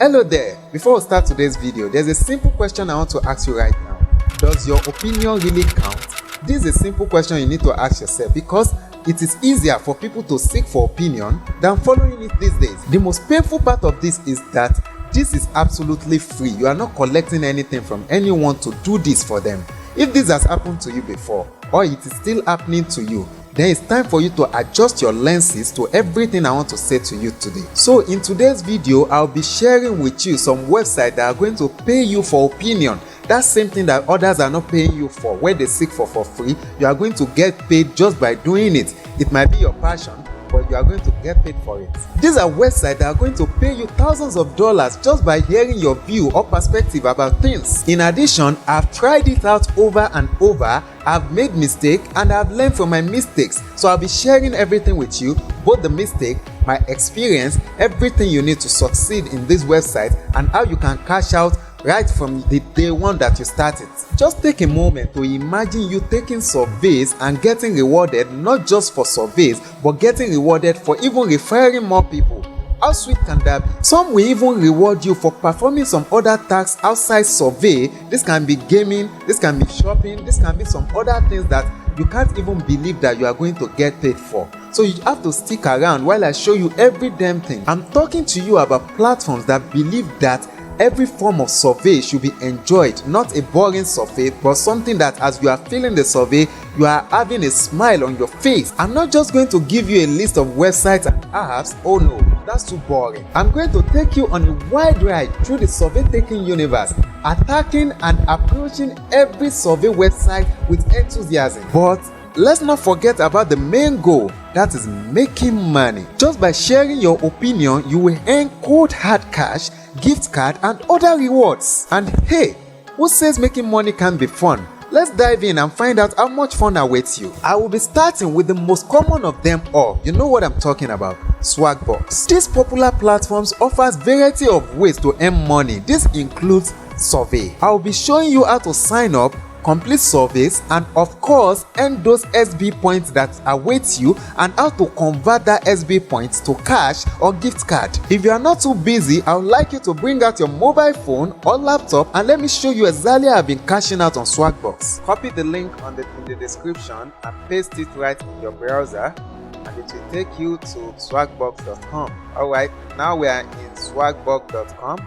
Hello there. Before we start today's video, there's a simple question I want to ask you right now. Does your opinion really count? This is a simple question you need to ask yourself because it is easier for people to seek for opinion than following it these days. The most painful part of this is that this is absolutely free. You are not collecting anything from anyone to do this for them. If this has happened to you before or it is still happening to you, then it's time for you to adjust your lenses to everything I want to say to you today. So in today's video, I'll be sharing with you some websites that are going to pay you for opinion. That same thing that others are not paying you for, where they seek for free, you are going to get paid just by doing it. It might be your passion, but you are going to get paid for it. These are websites that are going to pay you thousands of dollars just by hearing your view or perspective about things. In addition, I've tried it out over and over, I've made mistakes and I've learned from my mistakes. So I'll be sharing everything with you, both the mistake, my experience, everything you need to succeed in this website and how you can cash out right from the day one that you started. Just take a moment to imagine you taking surveys and getting rewarded not just for surveys but getting rewarded for even referring more people. How sweet can that be? Some will even reward you for performing some other tasks outside survey. This can be gaming, this can be shopping, this can be some other things that you can't even believe that you are going to get paid for. So you have to stick around while I show you every damn thing. I'm talking to you about platforms that believe that every form of survey should be enjoyed, not a boring survey, but something that as you are filling the survey, you are having a smile on your face. I'm not just going to give you a list of websites and apps. Oh no, that's too boring. I'm going to take you on a wide ride through the survey taking universe, attacking and approaching every survey website with enthusiasm. But let's not forget about the main goal, that is making money. Just by sharing your opinion, you will earn cold hard cash, gift card and other rewards. And hey, who says making money can be fun? Let's dive in and find out how much fun awaits you. I will be starting with the most common of them all. You know what I'm talking about, Swagbucks. These popular platforms offers variety of ways to earn money. This includes survey. I will be showing you how to sign up, complete surveys and of course earn those SB points that await you and how to convert that SB points to cash or gift card. If you are not too busy, I would like you to bring out your mobile phone or laptop and let me show you exactly how I've been cashing out on Swagbucks. Copy the link in the description and paste it right in your browser and it will take you to swagbucks.com. Alright, now we are in swagbucks.com.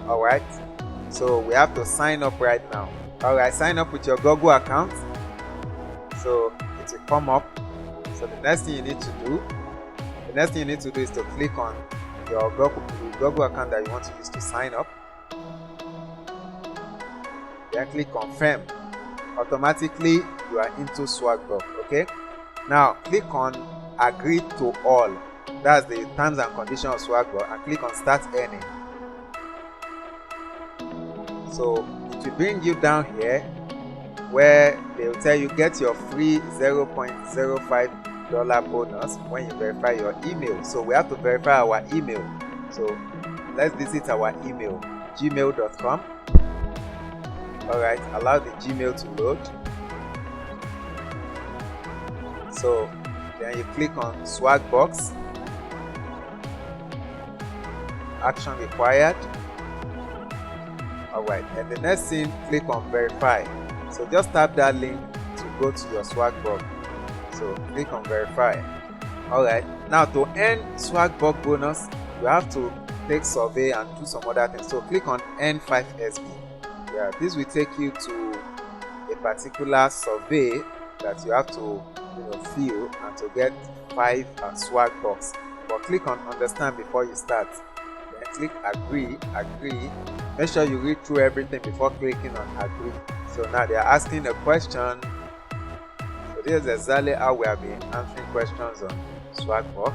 Alright, so we have to sign up right now. Alright, sign up with your Google account. So it will come up. So the next thing you need to do is to click on your Google account that you want to use to sign up. Then click confirm. Automatically you are into Swagbucks. Okay. Now click on agree to all. That's the terms and conditions of Swagbucks, and click on start earning. So it will bring you down here where they will tell you get your free $0.05 bonus when you verify your email. So we have to verify our email. So let's visit our email, gmail.com. Alright, allow the Gmail to load. So then you click on Swagbucks, action required. Alright, and the next thing, click on verify. So just tap that link to go to your Swagbucks. So click on verify. Alright, now to earn Swagbucks bonus, you have to take survey and do some other things. So click on earn 5SB. Yeah, this will take you to a particular survey that you have to fill and to get 5 Swagbucks. But click on understand before you start. Then click agree. Make sure you read through everything before clicking on agree. So now they are asking a question. So this is exactly how we have been answering questions on Swagbucks.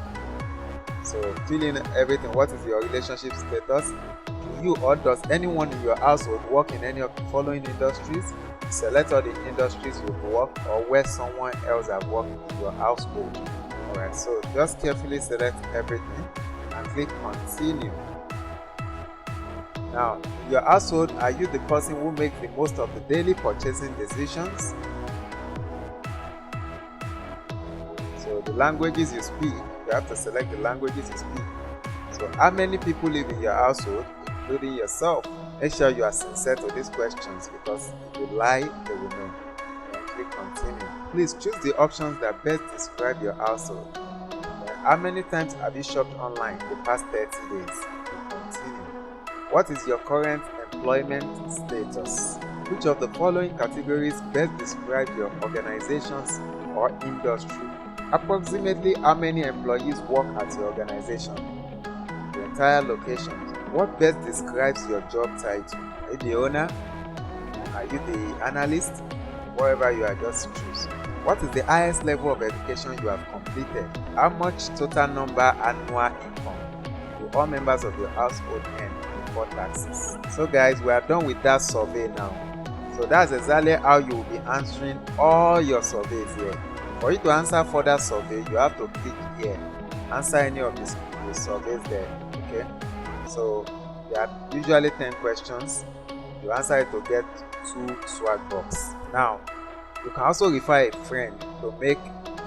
So fill in everything. What is your relationship status? Do you or does anyone in your household work in any of the following industries? Select all the industries you work or where someone else has worked in your household. Alright, so just carefully select everything and click continue. Now, in your household, are you the person who makes the most of the daily purchasing decisions? So the languages you speak, you have to select the languages you speak. So how many people live in your household, including yourself? Make sure you are sincere to these questions, because if you lie, they will know. And click continue. Please choose the options that best describe your household. And how many times have you shopped online the past 30 days? Continue. What is your current employment status? Which of the following categories best describe your organizations or industry? Approximately how many employees work at your organization? The entire location. What best describes your job title? Are you the owner? Are you the analyst? Whatever you are, just choose. What is the highest level of education you have completed? How much total number annual income do all members of your household earn before taxes? So guys, we are done with that survey now. So that's exactly how you will be answering all your surveys here. For you to answer further survey, you have to click here. Answer any of the surveys there. Okay. So there are usually 10 questions. You answer it to get 2 swag box. Now, you can also refer a friend to make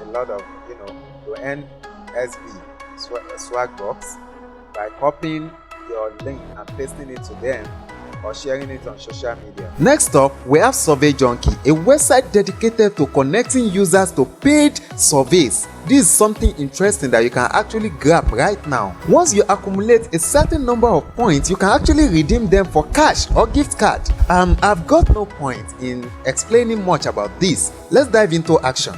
a lot of, to earn SB swag box by copying your link and pasting it to them, or sharing it on social media. Next up, we have Survey Junkie, a website dedicated to connecting users to paid surveys. This is something interesting that you can actually grab right now. Once you accumulate a certain number of points, you can actually redeem them for cash or gift card. I've got no point in explaining much about this. Let's dive into action.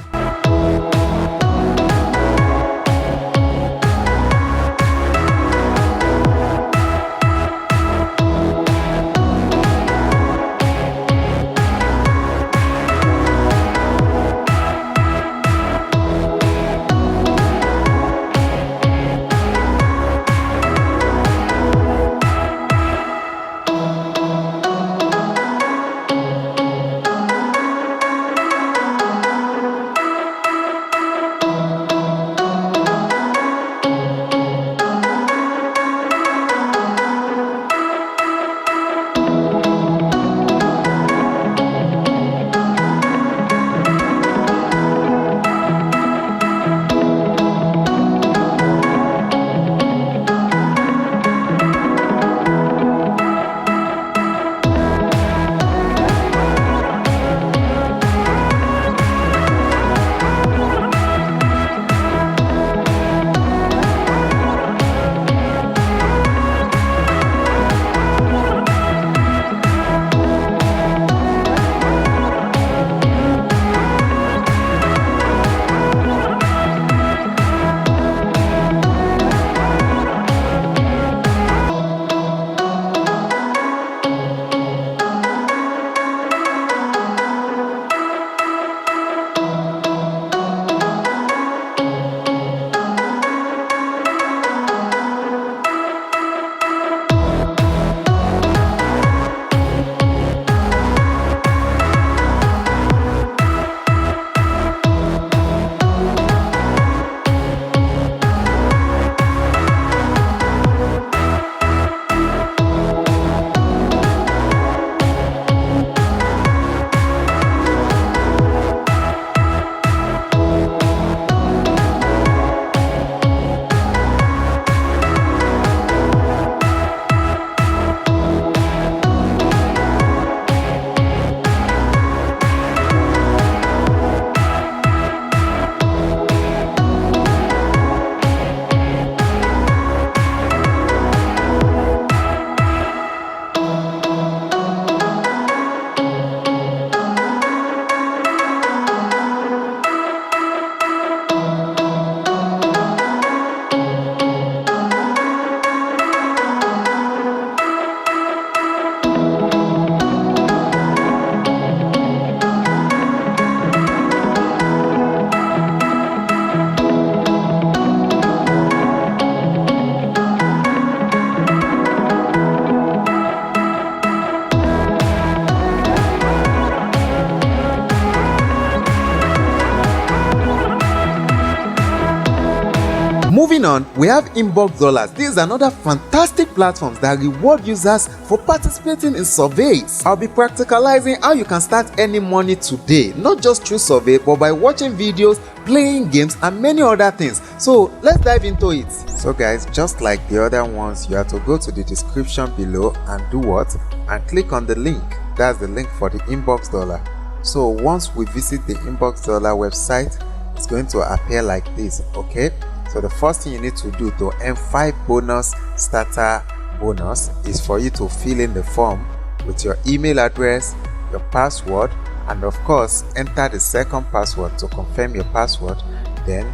Moving on, we have Inbox Dollars. This is another fantastic platform that reward users for participating in surveys. I'll be practicalizing how you can start earning money today, not just through survey, but by watching videos, playing games, and many other things. So let's dive into it. So guys, just like the other ones, you have to go to the description below and do what? And click on the link. That's the link for the Inbox Dollar. So once we visit the Inbox Dollar website, it's going to appear like this, okay? So the first thing you need to do to earn 5 bonus starter bonus is for you to fill in the form with your email address, your password, and of course enter the second password to confirm your password. Then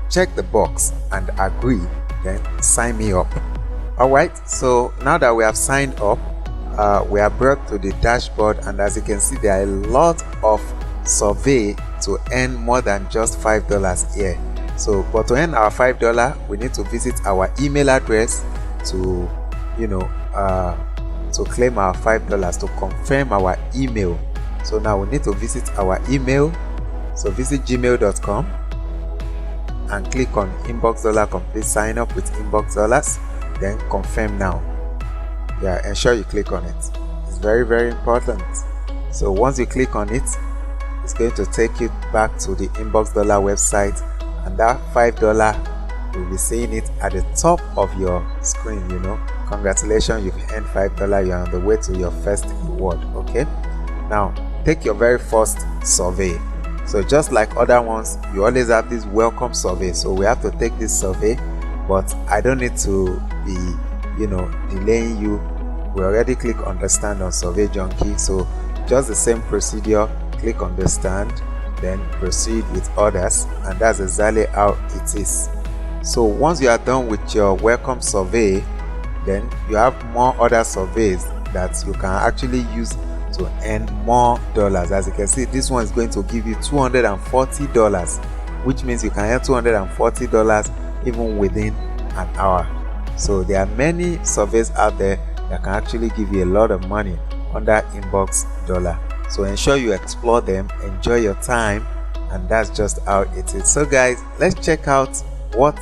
check the box and agree, then sign me up. Alright, so now that we have signed up, we are brought to the dashboard, and as you can see, there are a lot of survey to earn more than just $5 here. So but to earn our $5, we need to visit our email address to to claim our $5, to confirm our email. So now we need to visit our email. So visit gmail.com and click on Inbox Dollar complete sign up with Inbox Dollars, then confirm now. Yeah, ensure you click on it. It's very, very important. So once you click on it, it's going to take you back to the Inbox Dollar website, and that $5, you'll be seeing it at the top of your screen. Congratulations, you've earned $5. You're on the way to your first reward. Okay, now take your very first survey. So just like other ones, you always have this welcome survey. So we have to take this survey, but I don't need to be delaying you. We already click understand on Survey Junkie. So just the same procedure, click understand, then proceed with others, and that's exactly how it is. So once you are done with your welcome survey, then you have more other surveys that you can actually use to earn more dollars. As you can see, this one is going to give you $240, which means you can earn $240 even within an hour. So there are many surveys out there that can actually give you a lot of money under Inbox Dollar. So ensure you explore them, enjoy your time, and that's just how it is. So guys, let's check out what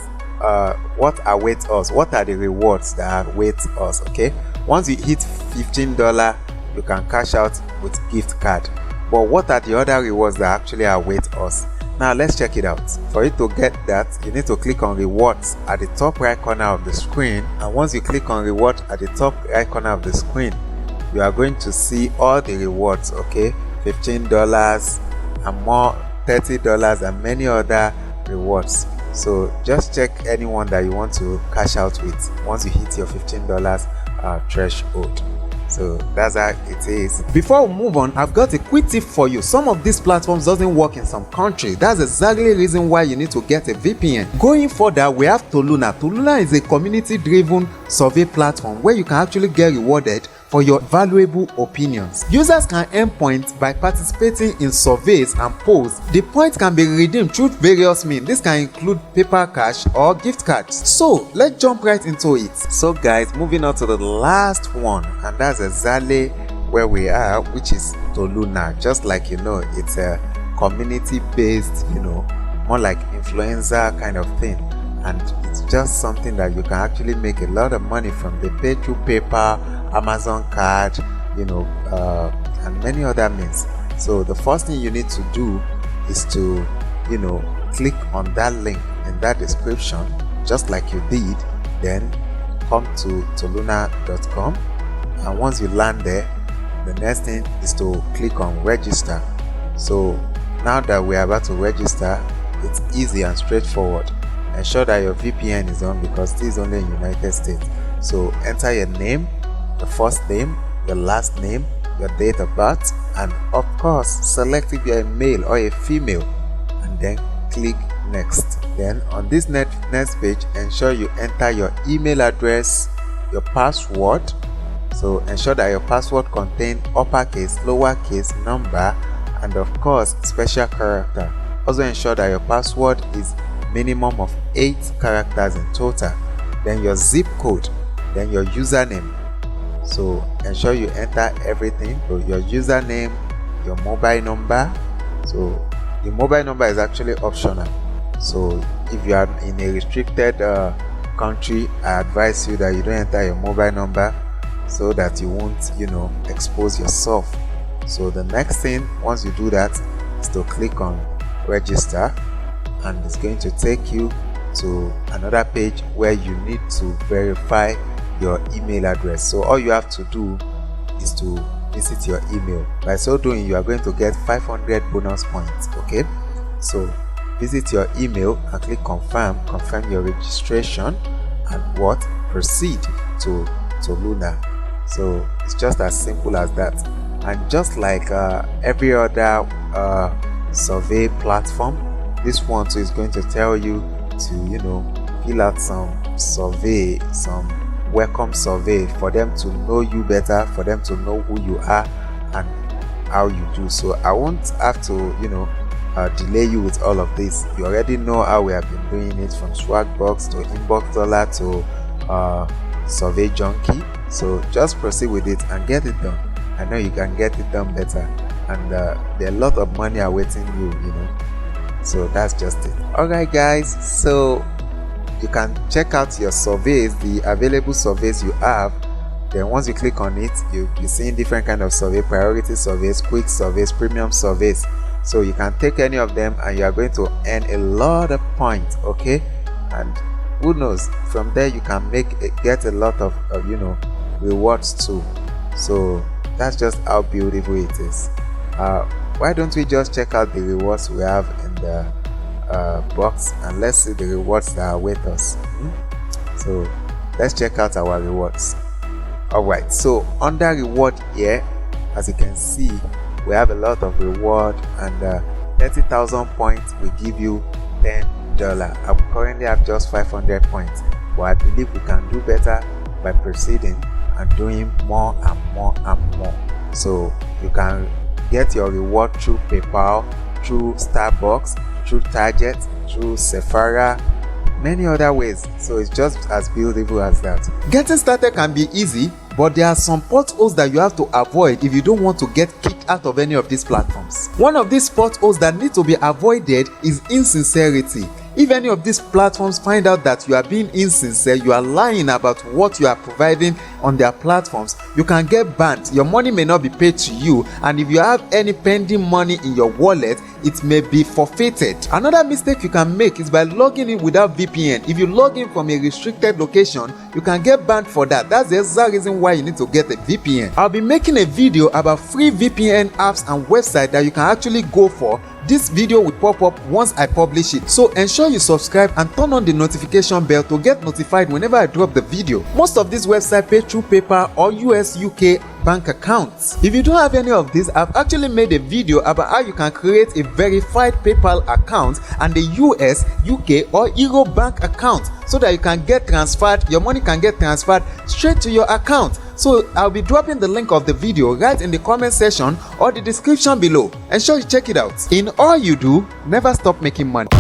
awaits us. What are the rewards that await us? Okay, once you hit $15, you can cash out with gift card. But what are the other rewards that actually await us? Now let's check it out. For you to get that, you need to click on rewards at the top right corner of the screen, and once you click on reward at the top right corner of the screen, you are going to see all the rewards. Okay, $15 and more, $30 and many other rewards. So just check any one that you want to cash out with once you hit your $15 threshold. So that's how it is. Before we move on, I've got a quick tip for you. Some of these platforms doesn't work in some countries. That's exactly the reason why you need to get a VPN. Going further, we have Toluna. Toluna is a community-driven survey platform where you can actually get rewarded for your valuable opinions. Users can earn points by participating in surveys and polls. The points can be redeemed through various means. This can include paper cash or gift cards. So let's jump right into it. So guys, moving on to the last one, and that's exactly where we are, which is Toluna. Just like it's a community-based, more like influencer kind of thing. And it's just something that you can actually make a lot of money from. They pay through PayPal, Amazon card, and many other means. So the first thing you need to do is to click on that link in that description, just like you did. Then come to toluna.com, and once you land there, the next thing is to click on register. So now that we are about to register, it's easy and straightforward. Ensure that your VPN is on, because this is only in United States. So enter your name, your first name, your last name, your date of birth, and of course select if you're a male or a female, and then click next. Then on this next page, ensure you enter your email address, your password. So ensure that your password contains uppercase, lowercase, number, and of course special character. Also ensure that your password is minimum of 8 characters in total. Then your zip code, then your username. So ensure you enter everything. So your username, your mobile number. So the mobile number is actually optional, so if you are in a restricted country, I advise you that you don't enter your mobile number so that you won't, expose yourself. So the next thing, once you do that, is to click on register, and it's going to take you to another page where you need to verify your email address. So all you have to do is to visit your email. By so doing, you are going to get 500 bonus points. Okay, so visit your email and click confirm your registration, and proceed to Luna. So it's just as simple as that. And just like every other survey platform, this one too is going to tell you to fill out some welcome survey for them to know you better, for them to know who you are and how you do. So I won't have to delay you with all of this. You already know how we have been doing it, from Swagbox to Inbox Dollar to Survey Junkie. So just proceed with it and get it done. I know you can get it done better, and there are a lot of money awaiting you, so that's just it. Alright guys, so you can check out your surveys, the available surveys you have. Then once you click on it, you're seeing different kind of survey: priority surveys, quick surveys, premium surveys. So you can take any of them and you are going to earn a lot of points. Okay, and who knows, from there you can get a lot of rewards too. So that's just how beautiful it is. Why don't we just check out the rewards we have in the box, and let's see the rewards that await us. So let's check out our rewards. Alright, so under reward here, as you can see, we have a lot of reward, and 30,000 points will give you $10. I currently have just 500 points, but I believe we can do better by proceeding and doing more and more and more. So you can get your reward through PayPal, through Starbucks, through Target, through Sephora, many other ways. So it's just as beautiful as that. Getting started can be easy, but there are some potholes that you have to avoid if you don't want to get kicked out of any of these platforms. One of these potholes that need to be avoided is insincerity. If any of these platforms find out that you are being insincere, you are lying about what you are providing on their platforms, you can get banned. Your money may not be paid to you, and if you have any pending money in your wallet, it may be forfeited. Another mistake you can make is by logging in without VPN. If you log in from a restricted location, you can get banned for that. That's the exact reason why you need to get a VPN. I'll be making a video about free VPN apps and websites that you can actually go for. This video will pop up once I publish it, so ensure you subscribe and turn on the notification bell to get notified whenever I drop the video. Most of these websites pay through PayPal or US/UK bank accounts. If you don't have any of these, I've actually made a video about how you can create a verified PayPal account and a US, UK or Euro bank account, so that you can get transferred, your money can get transferred straight to your account. So I'll be dropping the link of the video right in the comment section or the description below. Ensure you check it out. In all you do, never stop making money.